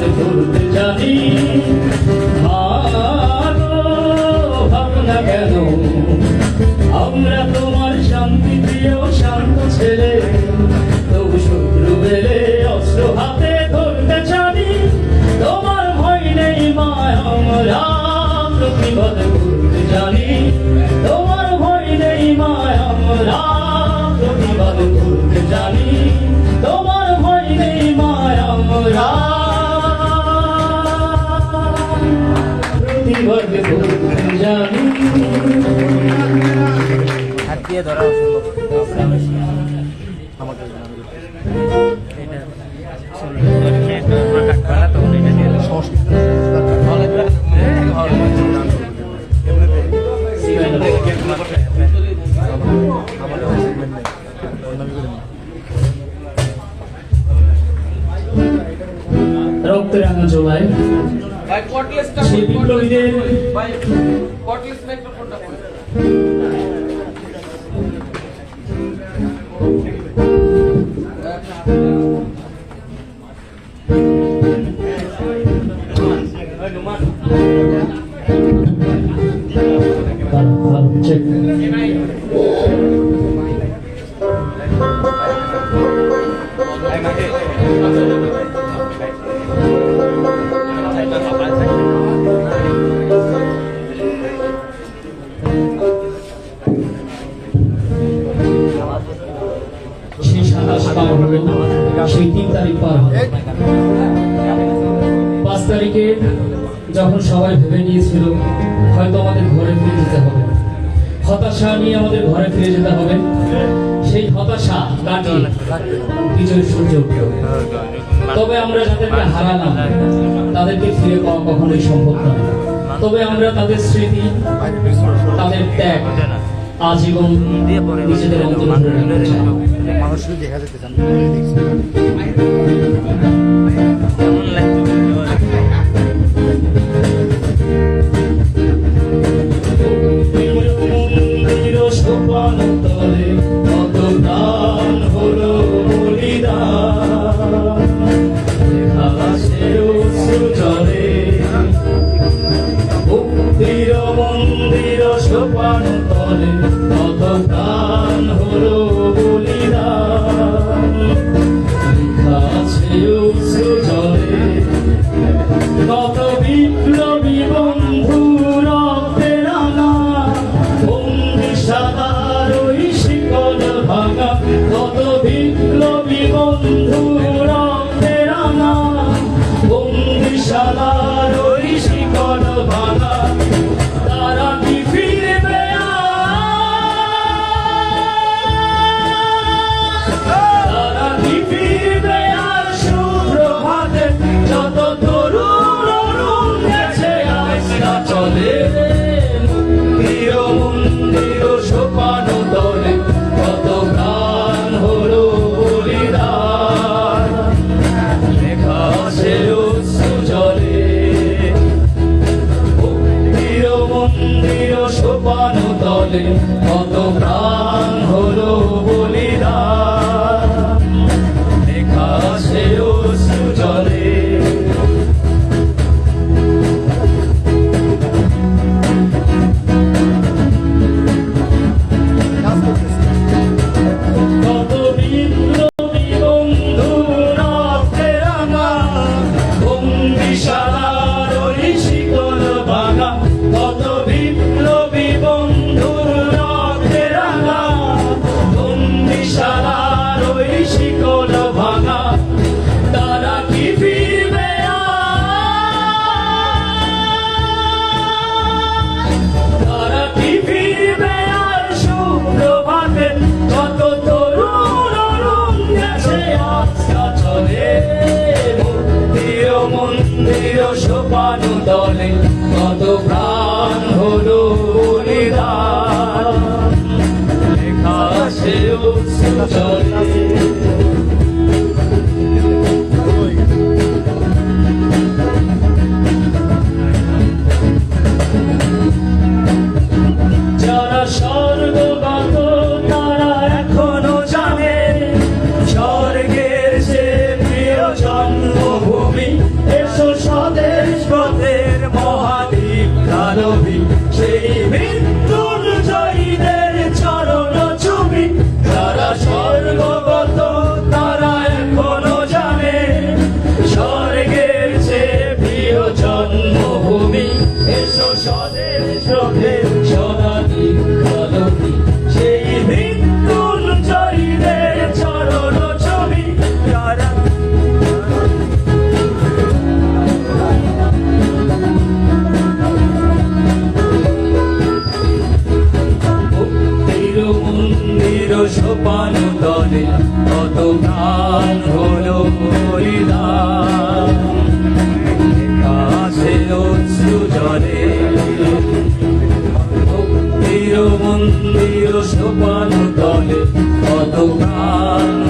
প্রতিবাদ করতে জানি। ভাবনা কেন আমরা তোমার শান্তি প্রিয় শান্ত ছেলে, তবু শত্রু বেলে অস্ত্র হাতে ধরতে জানি। তোমার ভয় নেই মায় আমরা প্রতিবাদ করতে জানি। তোমার ভয় নেই মায় আমরা প্রতিবাদ করতে জানি। তোমার ভয় নেই মায় আমরা প্রতিবাদ করতে জানি। হাত দিয়ে ধরা অসম্ভব আমাকে রক্তরাঙা জোয়ায় সেই বিপ্লবীদের সেই 3 তারিখ পার হবে। 5 তারিখে যখন সবাই ভেবে নিয়েছিল হয়তো আমাদের ঘরে ফিরে যেতে হবে, হতাশা নিয়ে আমাদের ঘরে ফিরে যেতে হবে, সেই হতাশা কাটিয়ে বিজয় সূর্য উঠল। তবে আমরা যাদেরকে হারালাম তাদেরকে ফিরে পাওয়া কখনোই সম্ভব নয়। তবে আমরা তাদের স্মৃতি, তাদের ত্যাগ আজীবন নিজেদের অন্তরে রাখতে চাই। মানুষকে দেখা যেতে চান মন্দির সোপান তলে কত প্রাণ হলো বলিদান। লেখা আছে অশ্রু জলে কত বিপ্লবী বন্ধু রক্তে রাঙা, বন্দিশালার ওই শিকল ভাঙা। কত বিপ্লবী বন্ধু রক্তে রাঙা, বন্দিশালার ওই শিকল ভাঙা। তারা কি ফিরবে তারা কি ফিরবে আর সুপ্রভাতে? যত তরুণ অরুণ গেছে আজকা চলে প্রিয় মন্দির সোপান তলে কত প্রাণ হলো বলিদান। লেখা আছে অশ্রু জলে মন্দির সোপান তলে কত প্রাণ হলো বলিদান। লেখা আছে অশ্রু জলে কত বিপ্লবী বন্ধু রক্তে রাঙা, বন্দিশালার ওই শিকল ভাঙা। কত বিপ্লবী বন্ধু রক্তে রাঙা, বন্দিশালার ওই শিকল ভাঙা। তারা কি ফিরবে তারা কি ফিরবে আর সুপ্রভাতে? কত তরুণ অরুণ গেছে আজকা চলে প্রিয় মন্দির সোপান তলে কত প্রাণ হলো বলিদান। লেখা আছে অশ্রু জলে যারা স্বর্গগত তারা এখনো জানে স্বর্গের যে প্রিয় জন্মভূমি। মন্দির সোপান তলে কত প্রাণ